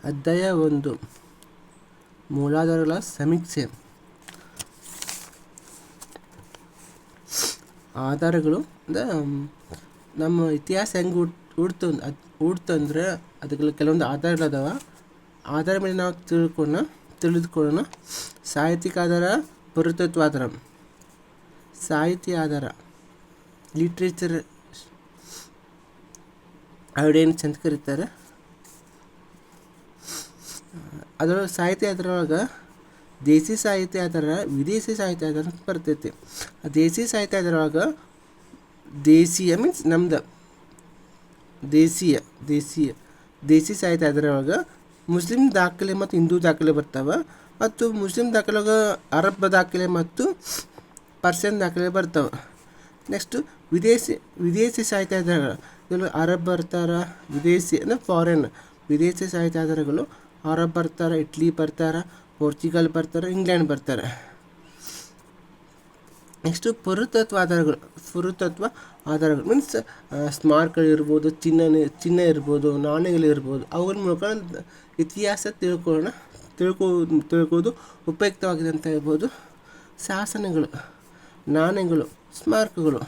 ಅಧ್ಯಾಯ 1 ಮೂಲಾಧಾರಗಳ ಸಮೀಕ್ಷೆ. ಆಧಾರಗಳು ಅಂದರೆ ನಮ್ಮ ಇತಿಹಾಸ ಹೆಂಗೆ ಹುಡ್ತಂದ್ರೆ ಅದಕ್ಕೆ ಕೆಲವೊಂದು ಆಧಾರಗಳದಾವ. ಆಧಾರ ಮೇಲೆ ನಾವು ತಿಳಿದುಕೊಳ್ಳೋಣ. ಸಾಹಿತ್ಯಿಕ ಆಧಾರ, ಪುರಾತತ್ವ ಆಧಾರ. ಸಾಹಿತ್ಯ ಆಧಾರ ಲಿಟ್ರೇಚರ್ ಎವಿಡೆನ್ಸ್ ಅಂತ ಕರೀತಾರೆ. ಅದರೊಳಗೆ ಸಾಹಿತ್ಯ ಆಧಾರೊಳಗೆ ದೇಸಿ ಸಾಹಿತ್ಯ ಆಧಾರ, ವಿದೇಶಿ ಸಾಹಿತ್ಯ ಆಧಾರ ಅಂತ ಬರ್ತೈತಿ. ಆ ದೇಸಿ ಸಾಹಿತ್ಯ ಆಧಾರೊಳಗೆ ದೇಶೀಯ ಮೀನ್ಸ್ ನಮ್ದು ದೇಸಿ ಸಾಹಿತ್ಯ ಆಧಾರೊಳಗೆ ಮುಸ್ಲಿಂ ದಾಖಲೆ ಮತ್ತು ಹಿಂದೂ ದಾಖಲೆ ಬರ್ತಾವೆ. ಮತ್ತು ಮುಸ್ಲಿಂ ದಾಖಲೆ ಅರಬ್ ದಾಖಲೆ ಮತ್ತು ಪರ್ಷಿಯನ್ ದಾಖಲೆ ಬರ್ತಾವೆ. ನೆಕ್ಸ್ಟು ವಿದೇಶಿ ಸಾಹಿತ್ಯ ಆಧಾರಗಳು ಅರಬ್ ಬರ್ತಾರೆ, ವಿದೇಶಿ ಅಂದರೆ ಫಾರಿನ್ ವಿದೇಶಿ ಸಾಹಿತ್ಯ ಆಧಾರಗಳು ಅರಬ್ ಬರ್ತಾರೆ, ಇಟ್ಲಿ ಬರ್ತಾರೆ, ಪೋರ್ಚುಗಲ್ ಬರ್ತಾರೆ, ಇಂಗ್ಲೆಂಡ್ ಬರ್ತಾರೆ. ನೆಕ್ಸ್ಟು ಪುರಾತತ್ವ ಆಧಾರಗಳು ಮೀನ್ಸ್ ಸ್ಮಾರಕಗಳಿರ್ಬೋದು, ಚಿನ್ನ ಇರ್ಬೋದು, ನಾಣ್ಯಗಳಿರ್ಬೋದು. ಅವುಗಳ ಮೂಲಕ ಇತಿಹಾಸ ತಿಳ್ಕೋದು ಉಪಯುಕ್ತವಾಗಿದೆ ಅಂತ ಹೇಳ್ಬೋದು. ಶಾಸನಗಳು, ನಾಣ್ಯಗಳು, ಸ್ಮಾರಕಗಳು.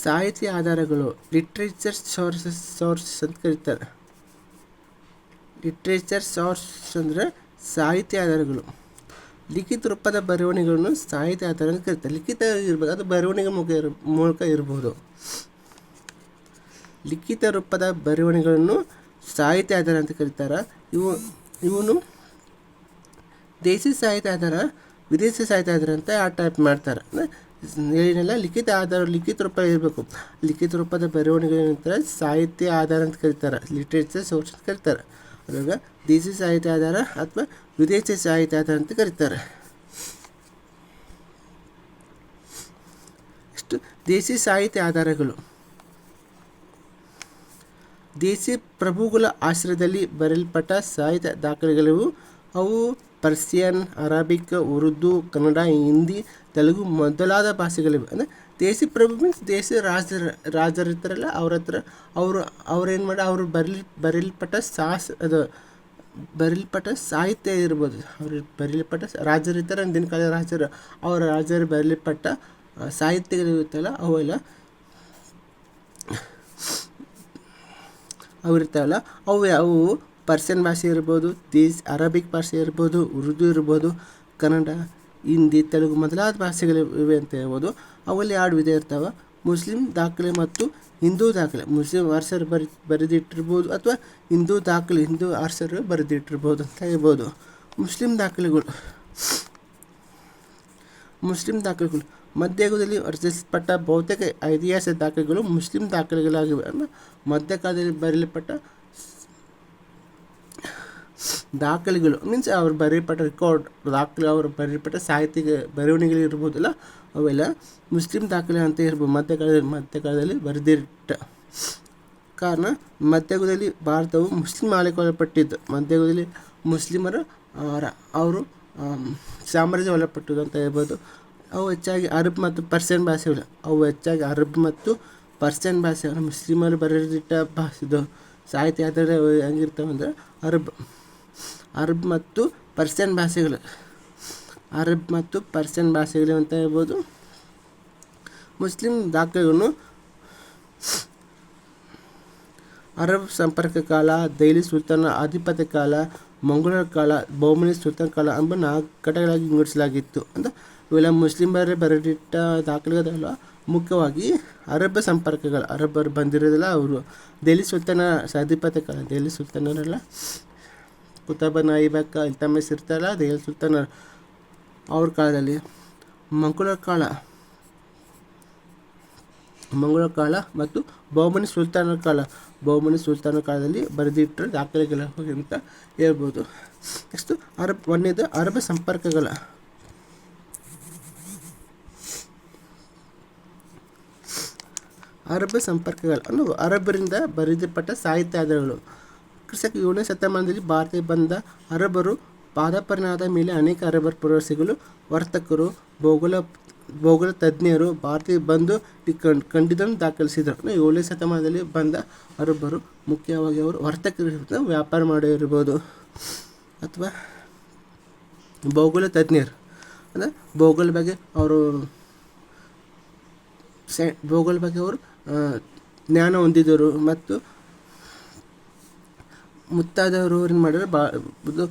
ಸಾಹಿತ್ಯ ಆಧಾರಗಳು ಲಿಟ್ರೇಚರ್ ಸೋರ್ಸಸ್ ಅಂತ ಕರೀತಾರೆ. ಲಿಟ್ರೇಚರ್ ಸೋರ್ಸ್ ಅಂದರೆ ಸಾಹಿತ್ಯ ಆಧಾರಗಳು. ಲಿಖಿತ ರೂಪದ ಬರವಣಿಗೆಗಳನ್ನು ಸಾಹಿತ್ಯ ಆಧಾರ ಅಂತ ಕರೀತಾರೆ. ಲಿಖಿತ ಇರ್ಬೋದು, ಅದು ಬರವಣಿಗೆ ಮೂಲಕ ಇರ್ಬೋದು. ಲಿಖಿತ ರೂಪದ ಬರವಣಿಗೆಗಳನ್ನು ಸಾಹಿತ್ಯ ಆಧಾರ ಅಂತ ಕರೀತಾರೆ. ಇವನು ದೇಸಿ ಸಾಹಿತ್ಯ ಆಧಾರ, ವಿದೇಶಿ ಸಾಹಿತ್ಯ ಆಧಾರ ಅಂತ ಆ ಟೈಪ್ ಮಾಡ್ತಾರೆ. ಅಂದರೆ ಏನೆಲ್ಲ ಲಿಖಿತ ರೂಪ ಇರಬೇಕು. ಲಿಖಿತ ರೂಪದ ಬರವಣಿಗೆ ನಂತರ ಸಾಹಿತ್ಯ ಆಧಾರ ಅಂತ ಕರೀತಾರೆ, ಲಿಟ್ರೇಚರ್ ಸೋರ್ಸ್ ಅಂತ ಕರೀತಾರೆ. ಅದಾಗ ದೇಸಿ ಸಾಹಿತ್ಯ ಆಧಾರ ಅಥವಾ ವಿದೇಶಿ ಸಾಹಿತ್ಯ ಆಧಾರ ಅಂತ ಕರೀತಾರೆ. ಇಷ್ಟು ದೇಸಿ ಸಾಹಿತ್ಯ ಆಧಾರಗಳು. ದೇಸಿ ಪ್ರಭುಗಳ ಆಶ್ರಯದಲ್ಲಿ ಬರೆಯಲ್ಪಟ್ಟ ಸಾಹಿತ್ಯ ದಾಖಲೆಗಳು. ಅವು ಪರ್ಷಿಯನ್, ಅರಾಬಿಕ್, ಉರ್ದು, ಕನ್ನಡ, ಹಿಂದಿ, ತೆಲುಗು ಮೊದಲಾದ ಭಾಷೆಗಳಿವೆ. ಅಂದರೆ ದೇಸಿ ಪ್ರಭು ಮೀನ್ಸ್ ದೇಸಿ ರಾಜರಿರ್ತಾರಲ್ಲ, ಅವ್ರೇನು ಮಾಡಿ ಅವರು ಬರೆಯಲ್ಪಟ್ಟ ಸಾಹಿತ್ಯ ಇರ್ಬೋದು. ಬರೆಯಲ್ಪಟ್ಟ ರಾಜರಿರ್ತಾರೆ, ಅಂದಿನ ಕಾಲ ರಾಜರು ಬರೆಯಲ್ಪಟ್ಟ ಸಾಹಿತ್ಯಗಳಿರುತ್ತಲ್ಲ ಅವಿರ್ತಾವಲ್ಲ ಅವು ಪರ್ಷಿಯನ್ ಭಾಷೆ ಇರ್ಬೋದು, ಅರಬಿಕ್ ಭಾಷೆ ಇರ್ಬೋದು, ಉರ್ದು ಇರ್ಬೋದು, ಕನ್ನಡ, ಹಿಂದಿ, ತೆಲುಗು ಮೊದಲಾದ ಭಾಷೆಗಳಿವೆ ಅಂತ ಹೇಳ್ಬೋದು. ಅವಲ್ಲಿ 2 ವಿಧ ಇರ್ತಾವೆ: ಮುಸ್ಲಿಂ ದಾಖಲೆ ಮತ್ತು ಹಿಂದೂ ದಾಖಲೆ. ಮುಸ್ಲಿಂ ಅರಸರು ಬರೆದಿಟ್ಟಿರ್ಬೋದು ಅಥವಾ ಹಿಂದೂ ಅರಸರು ಬರೆದಿಟ್ಟಿರ್ಬೋದು ಅಂತ ಹೇಳ್ಬೋದು. ಮುಸ್ಲಿಂ ದಾಖಲೆಗಳು ಮಧ್ಯಯುಗದಲ್ಲಿ ರಚಿಸಲ್ಪಟ್ಟ ಬಹುತೇಕ ಐತಿಹಾಸಿಕ ದಾಖಲೆಗಳು ಮುಸ್ಲಿಂ ದಾಖಲೆಗಳಾಗಿವೆ. ಅಂದರೆ ಮಧ್ಯಕಾಲದಲ್ಲಿ ಬರೆಯಲ್ಪಟ್ಟ ದಾಖಲೆಗಳು ಮೀನ್ಸ್ ಅವ್ರು ಬರೆಯಲ್ಪಟ್ಟ ರೆಕಾರ್ಡ್ ದಾಖಲೆ, ಅವರು ಬರೆಯಲ್ಪಟ್ಟ ಸಾಹಿತ್ಯ ಬರವಣಿಗೆಗಳು ಇರ್ಬೋದಲ್ಲ, ಅವೆಲ್ಲ ಮುಸ್ಲಿಂ ದಾಖಲೆ ಅಂತ ಇರ್ಬೋದು. ಮಧ್ಯಕಾಲದಲ್ಲಿ ಬರೆದಿಟ್ಟ ಕಾರಣ ಮಧ್ಯಯುಗದಲ್ಲಿ ಭಾರತವು ಮುಸ್ಲಿಂ ಆಳ್ವಿಕೆಗೊಳಪಟ್ಟಿದ್ದು. ಮಧ್ಯಯುಗದಲ್ಲಿ ಮುಸ್ಲಿಮರು ಅವರು ಸಾಮ್ರಾಜ್ಯ ಒಳಪಟ್ಟಿದ್ದು ಅಂತ ಹೇಳ್ಬೋದು. ಅವು ಹೆಚ್ಚಾಗಿ ಅರಬ್ ಮತ್ತು ಪರ್ಷಿಯನ್ ಭಾಷೆಗಳು. ಮುಸ್ಲಿಮರು ಬರೆದಿಟ್ಟ ಭಾಷೆದು ಸಾಹಿತ್ಯ ಆಧಾರ ಹೆಂಗಿರ್ತವೆ ಅಂದರೆ ಅರಬ್ ಮತ್ತು ಪರ್ಷಿಯನ್ ಭಾಷೆಗಳು ಅಂತ ಹೇಳ್ಬೋದು. ಮುಸ್ಲಿಂ ದಾಖಲೆಗಳನ್ನು ಅರಬ್ ಸಂಪರ್ಕ ಕಾಲ, ದೆಹಲಿ ಸುಲ್ತಾನ ಆಧಿಪತ್ಯ ಕಾಲ, ಮಂಗೋಲರ ಕಾಲ, ಬಹಮನಿ ಸುಲ್ತಾನ ಕಾಲ ಎಂಬ 4 ಘಟಕಗಳಾಗಿ ವಿಂಗಡಿಸಲಾಗಿತ್ತು. ಅಂದರೆ ಇವೆಲ್ಲ ಮುಸ್ಲಿಮರೇ ಬರೆದಿಟ್ಟ ದಾಖಲೆಗಳಲ್ಲ. ಮುಖ್ಯವಾಗಿ ಅರಬ್ಬರು ಬಂದಿರೋದಿಲ್ಲ. ಅವರು ದೆಹಲಿ ಸುಲ್ತಾನ ಆಧಿಪತ್ಯ ಕಾಲ, ದೆಹಲಿ ಸುಲ್ತಾನರೆಲ್ಲ ಕುತುಬ್ ಐಬಕ್, ಇಲ್ತಮಿಸ್ ಇರ್ತಾರಲ್ಲ, ದೆಹಲಿ ಸುಲ್ತಾನರು ಅವ್ರ ಕಾಲದಲ್ಲಿ. ಮಂಗೋಲರ ಕಾಲ ಮತ್ತು ಬಹಮನಿ ಸುಲ್ತಾನರ ಕಾಲದಲ್ಲಿ ಬರೆದಿಟ್ಟರು ದಾಖಲೆಗಳು ಅಂತ ಹೇಳ್ಬೋದು. ನೆಕ್ಸ್ಟು ಅರಬ್ ಸಂಪರ್ಕಗಳ. ಅಂದರೆ ಅರಬ್ಬರಿಂದ ಬರೆಯಲ್ಪಟ್ಟ ಸಾಹಿತ್ಯ ಆಧಾರಗಳು. ಕ್ರಿಸ್ತಕ 7ನೇ ಶತಮಾನದಲ್ಲಿ ಭಾರತಕ್ಕೆ ಬಂದ ಅರಬ್ಬರು ಪಾದಪರಿಣಾಮದ ಮೇಲೆ ಅನೇಕ ಅರಬ್ಬರ ಪ್ರವಾಸಿಗಳು, ವರ್ತಕರು, ಭೂಗೋಳ ತಜ್ಞರು ಭಾರತಕ್ಕೆ ಬಂದು ಖಂಡಿತವನ್ನು ದಾಖಲಿಸಿದರು. 7ನೇ ಶತಮಾನದಲ್ಲಿ ಬಂದ ಅರಬ್ಬರು ಮುಖ್ಯವಾಗಿ ಅವರು ವರ್ತಕರು, ವ್ಯಾಪಾರ ಮಾಡಿರ್ಬೋದು ಅಥವಾ ಭೂಗೋಳ ತಜ್ಞರು ಅಂದರೆ ಭೂಗೋಳ ಬಗ್ಗೆ ಅವರು ಜ್ಞಾನ ಹೊಂದಿದರು ಮತ್ತು ಮುತ್ತಾದವರು ಏನು ಮಾಡಿದ್ರು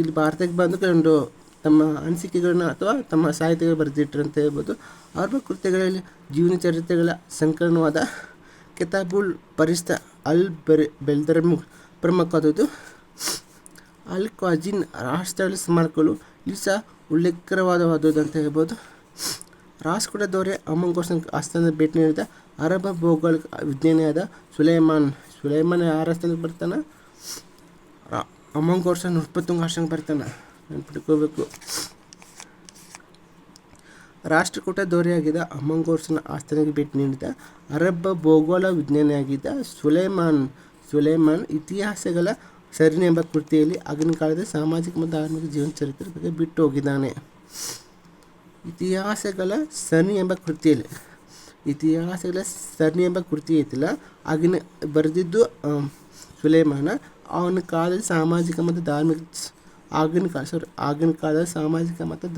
ಇಲ್ಲಿ ಭಾರತಕ್ಕೆ ಬಂದು ತಮ್ಮ ಅನಿಸಿಕೆಗಳನ್ನ ಅಥವಾ ತಮ್ಮ ಸಾಹಿತ್ಯಗಳು ಬರೆದಿಟ್ಟರು ಅಂತ ಹೇಳ್ಬೋದು. ಅವರ ಕೃತಿಗಳಲ್ಲಿ ಜೀವನ ಚರಿತ್ರೆಗಳ ಸಂಕಲನವಾದ ಕಿತಾಬುಲ್ ಫರಿಶ್ತ ಅಲ್ ಬೆಲ್ದರ್ಮುಗ್ ಪ್ರಮುಖವಾದದ್ದು. ಅಲ್ ಕ್ವಾಜಿನ್ ರಾಷ್ಟ್ರಗಳ ಸ್ಮಾರಕಗಳು ಇಲ್ಲಿ ಸಹ ಉಲ್ಲೇಖವಾದವಾದದ್ದು ಅಂತ ಹೇಳ್ಬೋದು. ರಾಷ್ಟ್ರದ ದೊರೆ ಅಮಂಗೋರ್ಸ್ ಆಸ್ಥಾನದ ಭೇಟಿ ನೀಡಿದ ಅರಬ್ ಭೌಗೋಳಿಕ ವಿಜ್ಞಾನಿಯಾದ ಸುಲೈಮಾನ್ ಯಾರ ಆಸ್ಥಾನಕ್ಕೆ ಬರ್ತಾನೆ? ಅಮಂಗೋರ್ಸ್ ನೃಪತುಂಗ ಆಶ್ರಮಕ್ಕೆ ಬರ್ತಾನೆ, ನೆನ್ಪಿಟ್ಕೋಬೇಕು. ರಾಷ್ಟ್ರಕೂಟ ದೊರೆಯಾಗಿದ್ದ ಅಮಂಗೋರ್ಸ್ನ ಆಸ್ಥಾನಕ್ಕೆ ಭೇಟಿ ನೀಡಿದ ಅರಬ್ ಭೂಗೋಳ ವಿಜ್ಞಾನಿಯಾಗಿದ್ದ ಸುಲೈಮಾನ್ ಇತಿಹಾಸಗಳ ಸರಣಿ ಎಂಬ ಕೃತಿಯಲ್ಲಿ ಆಗಿನ ಕಾಲದ ಸಾಮಾಜಿಕ ಮತ್ತು ಧಾರ್ಮಿಕ ಜೀವನ ಚರಿತ್ರೆ ಬಗ್ಗೆ ಬಿಟ್ಟು ಹೋಗಿದ್ದಾನೆ. ಇತಿಹಾಸಗಳ ಸರಣಿ ಎಂಬ ಕೃತಿ ಐತಿಲ್ಲ, ಆಗಿನ ಬರೆದಿದ್ದು ಸುಲೈಮಾನ. ಅವನ ಕಾಲದ ಸಾಮಾಜಿಕ ಮತ್ತು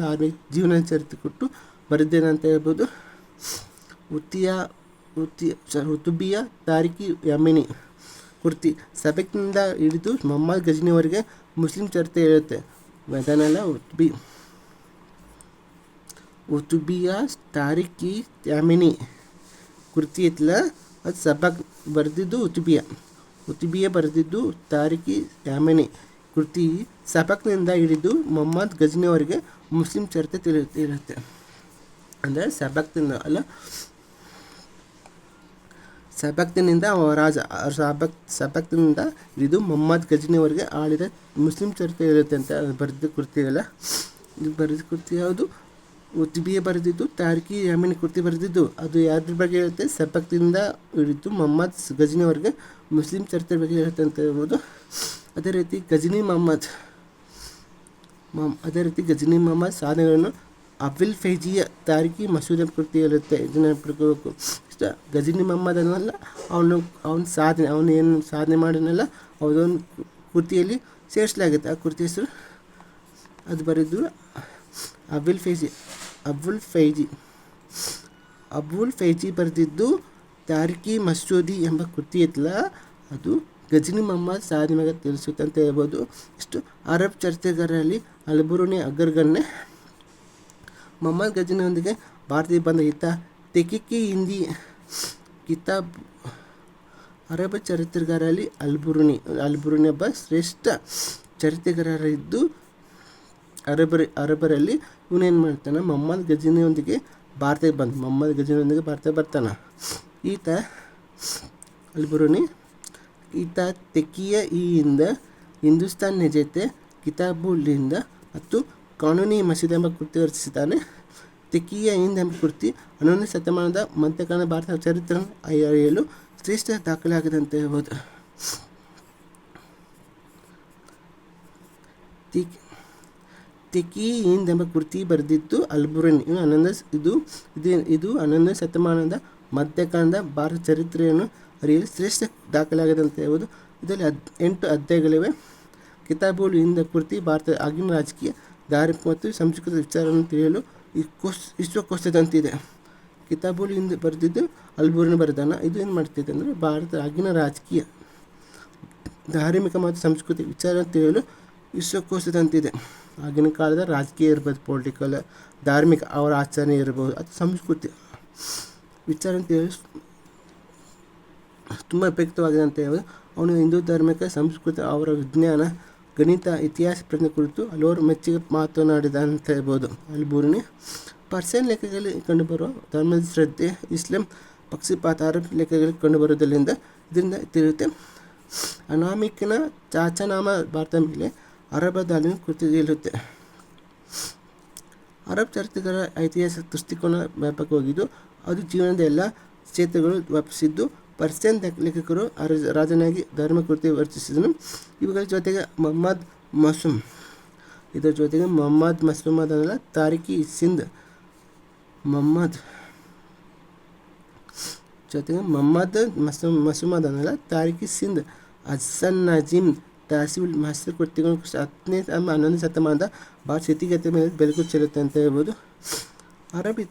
ಧಾರ್ಮಿಕ ಜೀವನ ಚರಿತ್ರೆ ಕೊಟ್ಟು ಬರೆದೇನೆ ಅಂತ ಹೇಳ್ಬೋದು. ಉತುಬಿಯಾ ತಾರಿಖಿ ಯಮನಿ ಕೃತಿ ಸಬಕ್ನಿಂದ ಹಿಡಿದು ಮೊಹಮ್ಮದ್ ಗಜ್ನಿವರೆಗೆ ಮುಸ್ಲಿಂ ಚರಿತ್ರೆ ಹೇಳುತ್ತೆ. ಅದನ್ನೆಲ್ಲ ಉತುಬಿಯಾ ತಾರಿಖಿ ಯಮನಿ ಕೃತಿ ಐತಿಲ್ಲ, ಅದು ಸಬಕ್ ಬರೆದಿದ್ದು ಉತುಬಿಯಾ ಬರೆದಿದ್ದು ತಾರಿಖಿ ಯಮನಿ ಕೃತಿ ಸಬಕ್ನಿಂದ ಹಿಡಿದು ಮೊಹಮ್ಮದ್ ಗಜ್ನಿವರೆಗೆ ಮುಸ್ಲಿಂ ಚರಿತ್ರೆ ಇರುತ್ತೆ. ಅಂದರೆ ಸಬಕ್ತಿನಿಂದ ಸಬಕ್ತಿನಿಂದ ಹಿಡಿದು ಮೊಹಮ್ಮದ್ ಗಜ್ನಿವರೆಗೆ ಆಳಿದ ಮುಸ್ಲಿಂ ಚರಿತ್ರೆ ಇರುತ್ತೆ ಅಂತ ಬರೆದ ಕೃತಿಯಲ್ಲ. ಇದು ಬರೆದ ಕೃತಿ ಯಾವುದು? ಉತುಬಿಯಾ ಬರೆದಿದ್ದು ತಾರಿಖಿ ಯಮನಿ ಕೃತಿ ಬರೆದಿದ್ದು. ಅದು ಯಾವ್ದ್ರ ಬಗ್ಗೆ ಹೇಳುತ್ತೆ? ಸಬಕ್ತಿನಿಂದ ಹಿಡಿದು ಮೊಹಮ್ಮದ್ ಗಜ್ನಿವರೆಗೆ ಮುಸ್ಲಿಂ ಚರಿತ್ರೆ ಬಗ್ಗೆ ಹೇಳುತ್ತೆ ಅಂತ ಹೇಳ್ಬೋದು. ಅದೇ ರೀತಿ ಗಜ್ನಿ ಮೊಹಮ್ಮದ್ ಸಾಧನೆಗಳನ್ನು ಅಬ್ದುಲ್ ಫೈಜಿಯ ತಾರಿಖಿ ಮಸೂದ್ ಕೃತಿ ಹೇಳುತ್ತೆ. ಇದನ್ನ ನೆನಪಿಟ್ಕೋಬೇಕು. ಇಷ್ಟ ಗಜ್ನಿ ಮೊಹಮ್ಮದ್ ಅನ್ನಲ್ಲ, ಅವನು ಏನು ಸಾಧನೆ ಮಾಡಿನಲ್ಲ ಅವನೊಂದು ಕೃತಿಯಲ್ಲಿ ಸೇರಿಸಲಾಗುತ್ತೆ. ಆ ಕೃತಿ ಹೆಸರು ಅದು ಬರೆದು ಅಬುಲ್ ಫೈಜಿ ಬರೆದಿದ್ದು ತಾರಿಖಿ ಮಸೂದಿ ಎಂಬ ಕೃತಿ ಐತಲ್ಲ, ಅದು ಗಜ್ನಿ ಮೊಹಮ್ಮದ್ ಸಾಧನೆ ಬಗ್ಗೆ ತಿಳಿಸುತ್ತೆ ಅಂತ ಹೇಳ್ಬೋದು. ಇಷ್ಟು ಅರಬ್ ಚರಿತ್ರೆಗಾರರಲ್ಲಿ ಅಲ್ಬುರುನಿ ಅಗ್ರಗಣ್ಯ. ಮೊಹಮ್ಮದ್ ಗಜ್ನಿಯೊಂದಿಗೆ ಭಾರತಕ್ಕೆ ಬಂದ ಈತ ತೆಕಿಕಿ ಹಿಂದಿ ಕಿತಾಬ್. ಅರಬ್ ಚರಿತ್ರೆಗಾರರಲ್ಲಿ ಅಲ್ಬುರುನಿ ಒಬ್ಬ ಶ್ರೇಷ್ಠ ಚರಿತ್ರೆಗಾರರಿದ್ದು ಅರಬರಲ್ಲಿ ಇವನೇನು ಮಾಡ್ತಾನೆ? ಮೊಹಮ್ಮದ್ ಗಜ್ನಿಯೊಂದಿಗೆ ಭಾರತಕ್ಕೆ ಬರ್ತಾನೆ. ಈತ ಅಲ್ಬುರುನಿ ತೆಕಿಯ ಹಿಂದೂಸ್ತಾನ್ ನಿಜತೆ ಕಿತಾಬುಲಿಂದ ಮತ್ತು ಕಾನೂನಿ ಮಸೀದಿ ಎಂಬ ಕೃತಿ ರಚಿಸಿದ್ದಾನೆ. ತೆಕಿಯ ಹಿಂದ್ ಎಂಬ ಕೃತಿ 11ನೇ ಶತಮಾನದ ಮಧ್ಯಕಾಲದ ಭಾರತದ ಚರಿತ್ರೆ ಅರಿಯಲು ಶ್ರೇಷ್ಠ ದಾಖಲೆ ಆಗಿದೆ ಅಂತ ಹೇಳ್ಬೋದು. ತೆಕಿ ಹಿಂದ್ ಎಂಬ ಕೃತಿ ಬರೆದಿದ್ದು ಅಲ್ಬುರುನಿ. ಇದು 11ನೇ ಶತಮಾನದ ಮಧ್ಯಕಾಲದ ಭಾರತ ಚರಿತ್ರೆಯನ್ನು ಅರಿಯಲು ಶ್ರೇಷ್ಠ ದಾಖಲಾಗಿದೆ ಅಂತ ಹೇಳ್ಬೋದು. ಇದರಲ್ಲಿ 8 ಅಧ್ಯಾಯಗಳಿವೆ. ಕಿತಾಬುಲ್ ಹಿಂದ್ ಕೃತಿ ಭಾರತದ ಆಗಿನ ರಾಜಕೀಯ, ಧಾರ್ಮಿಕ ಮತ್ತು ಸಾಂಸ್ಕೃತಿಕ ವಿಚಾರವನ್ನು ತಿಳಿಯಲು ವಿಶ್ವಕೋಶದಂತಿದೆ. ಕಿತಾಬುಲ್ ಹಿಂದ್ ಬರೆದಿದ್ದು ಅಲ್ಬುರುನಿ ಬರೆದಾನ. ಇದು ಏನು ಮಾಡ್ತಿದೆ ಅಂದರೆ ಭಾರತದ ಆಗಿನ ರಾಜಕೀಯ, ಧಾರ್ಮಿಕ ಮತ್ತು ಸಾಂಸ್ಕೃತಿಕ ವಿಚಾರವನ್ನು ತಿಳಿಯಲು ವಿಶ್ವಕೋಶದಂತಿದೆ. ಆಗಿನ ಕಾಲದ ರಾಜಕೀಯ ಇರ್ಬೋದು, ಪೊಲಿಟಿಕಲ್, ಧಾರ್ಮಿಕ ಅವರ ಆಚರಣೆ ಇರ್ಬೋದು, ಅಥವಾ ಸಂಸ್ಕೃತಿ ವಿಚಾರ ತಿಳಿಯಲು ತುಂಬ ಉಪಯುಕ್ತವಾಗಿದೆ ಅಂತ ಹೇಳ್ಬೋದು. ಅವನು ಹಿಂದೂ ಧಾರ್ಮಿಕ ಸಂಸ್ಕೃತಿ, ಅವರ ವಿಜ್ಞಾನ, ಗಣಿತ, ಇತಿಹಾಸ ಪ್ರಜ್ಞೆ ಕುರಿತು ಹಲವಾರು ಮೆಚ್ಚುಗೆ ಮಾತನಾಡಿದ ಅಂತ ಹೇಳ್ಬೋದು. ಅಲ್ಬುರುನಿ ಪರ್ಷಿಯನ್ ಲೇಖಕಗಳಲ್ಲಿ ಕಂಡುಬರುವ ಧರ್ಮದ ಶ್ರದ್ಧೆ, ಇಸ್ಲಾಂ ಪಕ್ಷಪಾತ ಅರಬ್ ಲೇಖಕಗಳಲ್ಲಿ ಕಂಡುಬರುವುದರಿಂದ ಇದರಿಂದ ತಿಳಿಯುತ್ತೆ. ಅನಾಮಿಕನ ಚಾಚಾನಾಮ ಭಾರತದ ಮೇಲೆ ಅರಬ್ ದಾಳಿನ ಕೃತಿ ಹೇಳುತ್ತೆ. ಅರಬ್ ಚರಿತ್ರೆಗಾರ ಐತಿಹಾಸಿಕ ದೃಷ್ಟಿಕೋನ ವ್ಯಾಪಕವಾಗಿದ್ದು ಅದು ಜೀವನದ ಎಲ್ಲ ಕ್ಷೇತ್ರಗಳು ವ್ಯಾಪಿಸಿದ್ದು. ಪರ್ಷಿಯನ್ ಲೇಖಕರು ರಾಜನಾಗಿ ಧರ್ಮ ಕೃತಿ ರಚಿಸಿದನು. ಇವುಗಳ ಜೊತೆಗೆ ಮೊಹಮ್ಮದ್ ಮಸೂಮ್ ಅದನ್ನೆಲ್ಲ ತಾರಿಖಿ ಸಿಂಧ್ ಮೊಹಮ್ಮದ್ ಜೊತೆಗೆ ಮೊಹಮ್ಮದ್ ಮಸೂಮದ್ ಅನ್ನಲ್ಲ, ತಾರಿಕ್ ಸಿಂಧ್, ಹಸನ್ ನಜೀಮ್, ತಹಸೀಲ್ ಮಹಸೂರ್ ಕೃತಿಗಳು 10ನೇ 11ನೇ ಶತಮಾನದ ಭಾಳ ಸ್ಥಿತಿಗತಿ ಮೇಲೆ ಬೆಳಕು ಚೆಲ್ಲುತ್ತೆ ಅಂತ ಹೇಳ್ಬೋದು. ಅರಬಿ